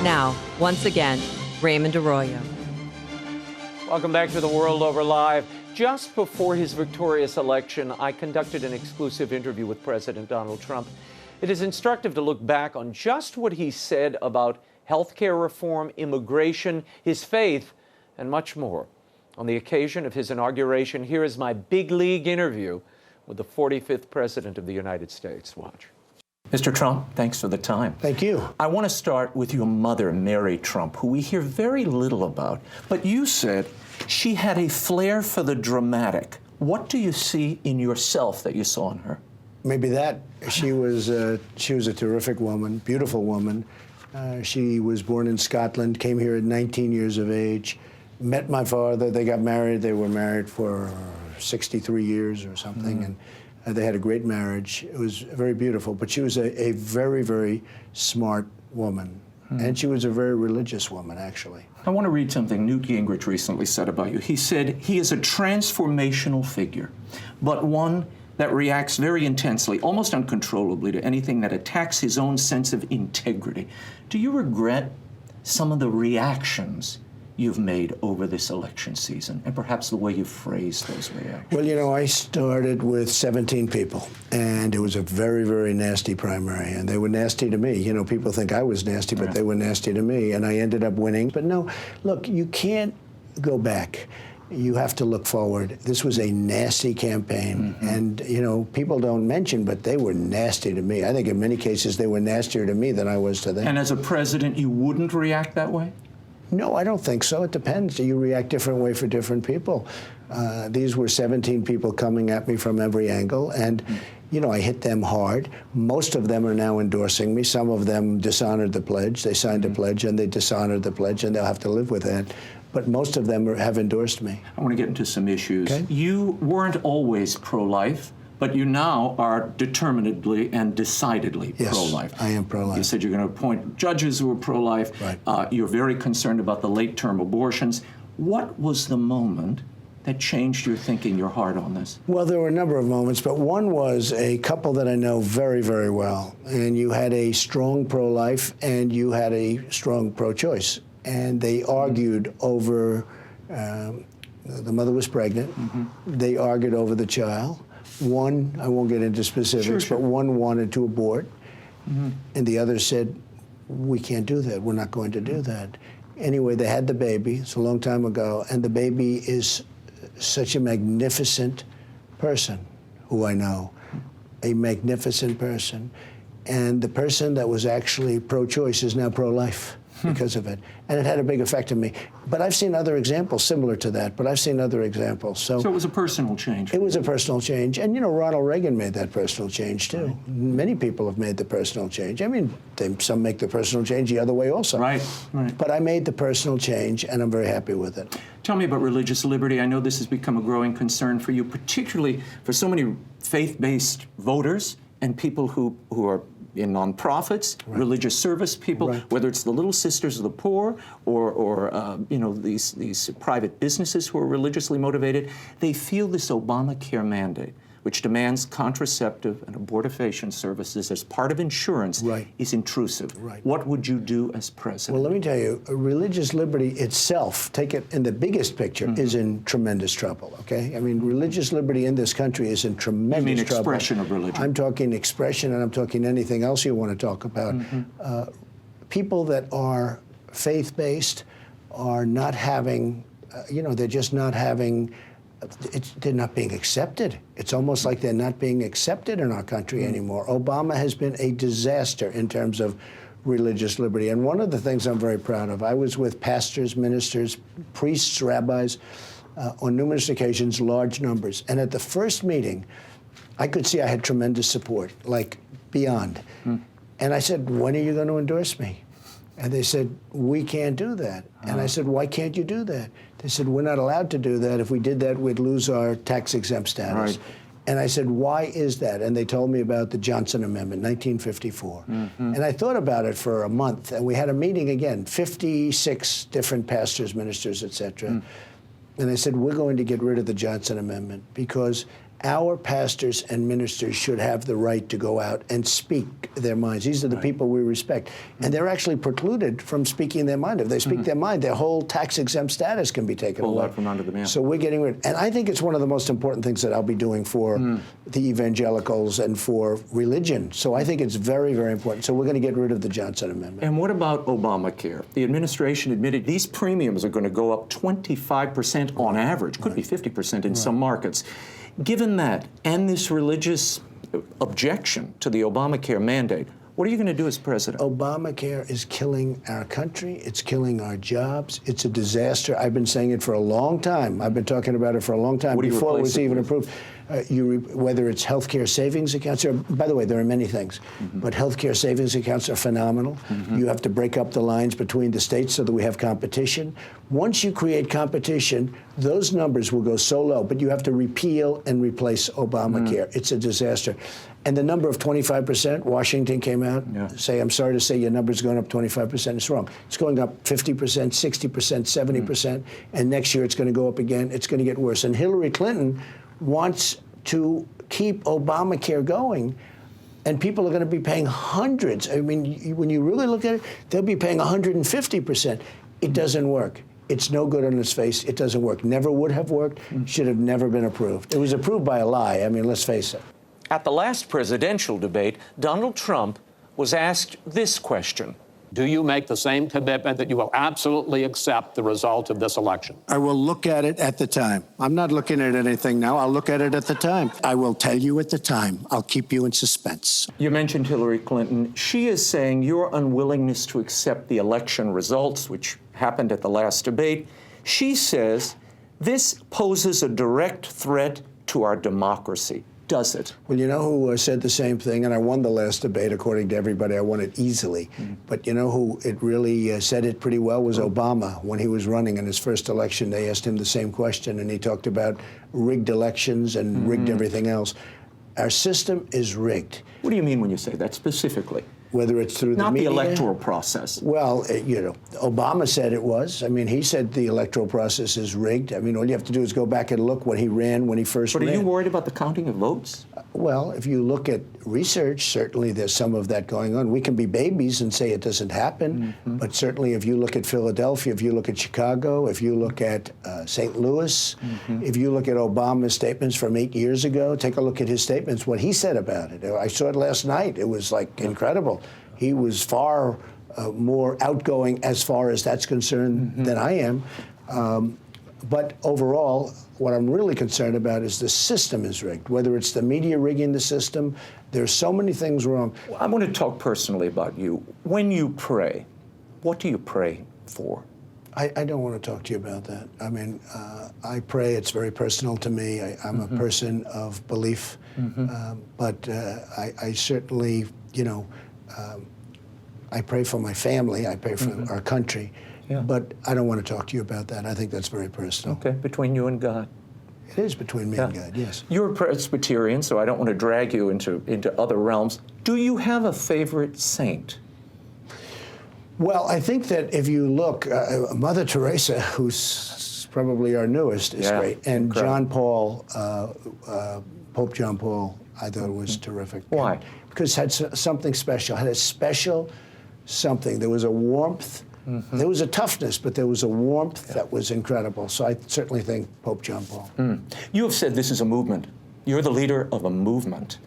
Now, once again, Raymond Arroyo. Welcome back to The World Over Live. Just before his victorious election, I conducted an exclusive interview with President Donald Trump. It is instructive to look back on just what he said about health care reform, immigration, his faith, and much more. On the occasion of his inauguration, here is my big league interview with the 45th President of the United States. Watch. Mr. Trump, thanks for the time. Thank you. I want to start with your mother, Mary Trump, who we hear very little about. But you said she had a flair for the dramatic. What do you see in yourself that you saw in her? Maybe that. She was a terrific woman, beautiful woman. She was born in Scotland, came here at 19 years of age, met my father. They got married. They were married for 63 years or something. And they had a great marriage. It was very beautiful. But she was a very, very smart woman. And she was a very religious woman, actually. I want to read something Newt Gingrich recently said about you. He said, he is a transformational figure, but one that reacts very intensely, almost uncontrollably, to anything that attacks his own sense of integrity. Do you regret some of the reactions you've made over this election season, and perhaps the way you phrased those reactions? Well, you know, I started with 17 people, and it was a very, very nasty primary, and they were nasty to me. You know, people think I was nasty, but they were nasty to me, and I ended up winning. But no, look, you can't go back. You have to look forward. This was a nasty campaign, and, you know, people don't mention, but they were nasty to me. I think in many cases they were nastier to me than I was to them. And as a president, you wouldn't react that way? No, I don't think so. It depends. You react different way for different people. These were 17 people coming at me from every angle, and you know, I hit them hard. Most of them are now endorsing me. Some of them dishonored the pledge. They signed a pledge and they dishonored the pledge, and they'll have to live with that. But most of them have endorsed me. I want to get into some issues. Okay. You weren't always pro-life, but you now are determinedly and decidedly pro-life. Yes, I am pro-life. You said you're going to appoint judges who are pro-life. Right. You're very concerned about the late-term abortions. What was the moment that changed your thinking, your heart on this? Well, there were a number of moments, but one was a couple that I know very, very well. And you had a strong pro-life and you had a strong pro-choice. And they argued over, the mother was pregnant. They argued over the child. One, I won't get into specifics, but one wanted to abort, and the other said, we can't do that. We're not going to do that. Anyway, they had the baby. It's a long time ago, and the baby is such a magnificent person who I know, a magnificent person. And the person that was actually pro-choice is now pro-life because of it. And it had a big effect on me. But I've seen other examples similar to that, but I've seen other examples. So it was a personal change. It was a personal change. And, you know, Ronald Reagan made that personal change, too. Right. Many people have made the personal change. I mean, some make the personal change the other way also. Right. But I made the personal change, and I'm very happy with it. Tell me about religious liberty. I know this has become a growing concern for you, particularly for so many faith-based voters and people who are in nonprofits, religious service people, whether it's the Little Sisters of the Poor or you know, these private businesses who are religiously motivated. They feel this Obamacare mandate, which demands contraceptive and abortifacient services as part of insurance, is intrusive. What would you do as president? Well, let me tell you, religious liberty itself, take it in the biggest picture, is in tremendous trouble, okay? I mean, religious liberty in this country is in tremendous trouble. You mean expression of religion? I'm talking expression, and I'm talking anything else you want to talk about. People that are faith-based are not having, you know, they're just not having, they're not being accepted. It's almost like they're not being accepted in our country anymore. Obama has been a disaster in terms of religious liberty. And one of the things I'm very proud of, I was with pastors, ministers, priests, rabbis, on numerous occasions, large numbers. And at the first meeting, I could see I had tremendous support, like beyond. And I said, when are you going to endorse me? And they said, we can't do that. And I said, why can't you do that? They said, we're not allowed to do that. If we did that, we'd lose our tax-exempt status. And I said, why is that? And they told me about the Johnson Amendment, 1954. And I thought about it for a month, and we had a meeting again, 56 different pastors, ministers, et cetera. And I said, we're going to get rid of the Johnson Amendment because our pastors and ministers should have the right to go out and speak their minds. These are the people we respect. And they're actually precluded from speaking their mind. If they speak their mind, their whole tax-exempt status can be taken away. Out from under them, yeah. So we're getting rid. And I think it's one of the most important things that I'll be doing for the evangelicals and for religion. So I think it's very, very important. So we're going to get rid of the Johnson Amendment. And what about Obamacare? The administration admitted these premiums are going to go up 25% on average, could be 50% in some markets. Given that and this religious objection to the Obamacare mandate, what are you going to do as president? Obamacare is killing our country. It's killing our jobs. It's a disaster. I've been saying it for a long time. I've been talking about it for a long time before it was even approved. Whether it's healthcare savings accounts, or, by the way, there are many things, but healthcare savings accounts are phenomenal. You have to break up the lines between the states so that we have competition. Once you create competition, those numbers will go so low, but you have to repeal and replace Obamacare. It's a disaster. And the number of 25%, Washington came out, say, I'm sorry to say your number's going up 25%. It's wrong. It's going up 50%, 60%, 70%, and next year it's going to go up again. It's going to get worse. And Hillary Clinton wants to keep Obamacare going, and people are going to be paying hundreds. I mean, when you really look at it, they'll be paying 150%. It doesn't work. It's no good on its face. It doesn't work. Never would have worked. Should have never been approved. It was approved by a lie. I mean, let's face it. At the last presidential debate, Donald Trump was asked this question. Do you make the same commitment that you will absolutely accept the result of this election? I will look at it at the time. I'm not looking at anything now. I'll look at it at the time. I will tell you at the time. I'll keep you in suspense. You mentioned Hillary Clinton. She is saying your unwillingness to accept the election results, which happened at the last debate, she says this poses a direct threat to our democracy. Does it? Well, you know who said the same thing, and I won the last debate, according to everybody. I won it easily. But you know who it really said it pretty well was Obama. When he was running in his first election, they asked him the same question, and he talked about rigged elections and rigged everything else. Our system is rigged. What do you mean when you say that specifically? Whether it's through the media. Not the electoral process. Well, you know, Obama said it was. I mean, he said the electoral process is rigged. I mean, all you have to do is go back and look when he ran, when he first ran. But are you worried about the counting of votes? Well, if you look at research, certainly there's some of that going on. We can be babies and say it doesn't happen, but certainly if you look at Philadelphia, if you look at Chicago, if you look at St. Louis, if you look at Obama's statements from 8 years ago, take a look at his statements, what he said about it. I saw it last night. It was like incredible. He was far more outgoing as far as that's concerned than I am. But overall, what I'm really concerned about is the system is rigged. Whether it's the media rigging the system, there's so many things wrong. Well, I want to talk personally about you. When you pray, what do you pray for? I don't want to talk to you about that. I mean, I pray. It's very personal to me. I'm a person of belief. But I certainly, you know, I pray for my family. I pray for our country. But I don't want to talk to you about that. I think that's very personal. Okay, between you and God. It is between me and God, yes. You're a Presbyterian, so I don't want to drag you into other realms. Do you have a favorite saint? Well, I think that if you look, Mother Teresa, who's probably our newest, is great. And John Paul, Pope John Paul, I thought was terrific. Why? Because it had something special, had a special something. There was a warmth. There was a toughness, but there was a warmth that was incredible. So I certainly think Pope John Paul. You have said this is a movement. You're the leader of a movement.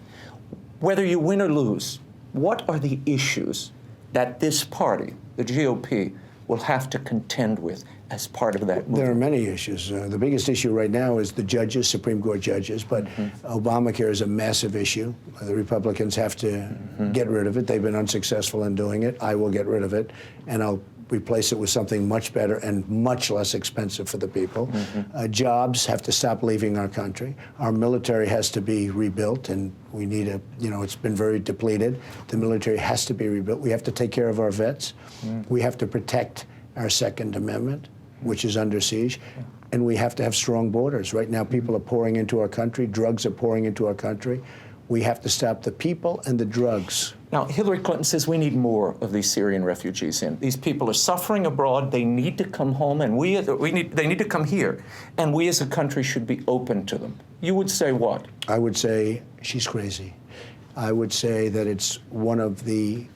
Whether you win or lose, what are the issues that this party, the GOP, will have to contend with as part of that movement? There are many issues. The biggest issue right now is the judges, Supreme Court judges, but Obamacare is a massive issue. The Republicans have to get rid of it. They've been unsuccessful in doing it. I will get rid of it, and I'll replace it with something much better and much less expensive for the people. Jobs have to stop leaving our country. Our military has to be rebuilt, and we need it's been very depleted. The military has to be rebuilt. We have to take care of our vets. We have to protect our Second Amendment, which is under siege. And we have to have strong borders. Right now, people are pouring into our country. Drugs are pouring into our country. We have to stop the people and the drugs. Now, Hillary Clinton says we need more of these Syrian refugees in. These people are suffering abroad. They need to come home, and they need to come here. And we as a country should be open to them. you would say what? I would say she's crazy. I would say that it's one of the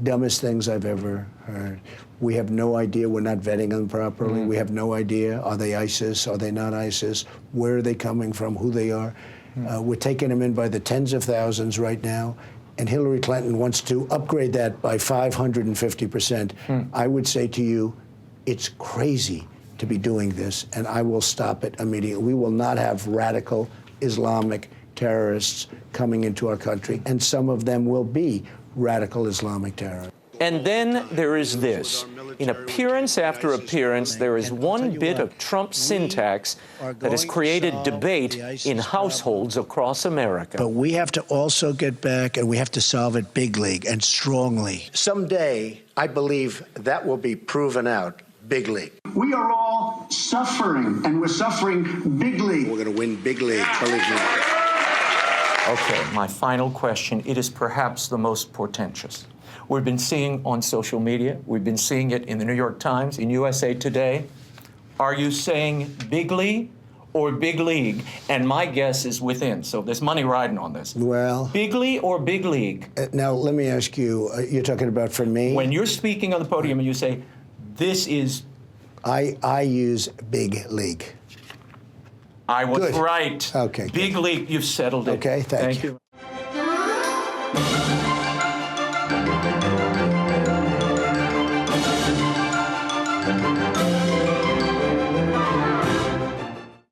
dumbest things I've ever heard. We have no idea. We're not vetting them properly. We have no idea. Are they ISIS? Are they not ISIS? Where are they coming from? Who they are? We're taking them in by the tens of thousands right now, and Hillary Clinton wants to upgrade that by 550%. I would say to you, it's crazy to be doing this, and I will stop it immediately. We will not have radical Islamic terrorists coming into our country, and some of them will be radical Islamic terrorists. And then there is this. In appearance after appearance, there is one bit of Trump syntax that has created debate in households across America. But we have to also get back, and we have to solve it big league and strongly. Someday, I believe that will be proven out big league. We are all suffering, and we're suffering big league. We're going to win big league, believe me. Okay, my final question. It is perhaps the most portentous. We've been seeing on social media, we've been seeing it in the New York Times, in USA Today. Are you saying bigly or big league? And my guess is within, so there's money riding on this. Well, Bigly or big league? now let me ask you, you're talking about for me? When you're speaking on the podium and you say, this is... I use big league. I was Good. right. Okay, good. Big league, you've settled it. Okay, thank you. you.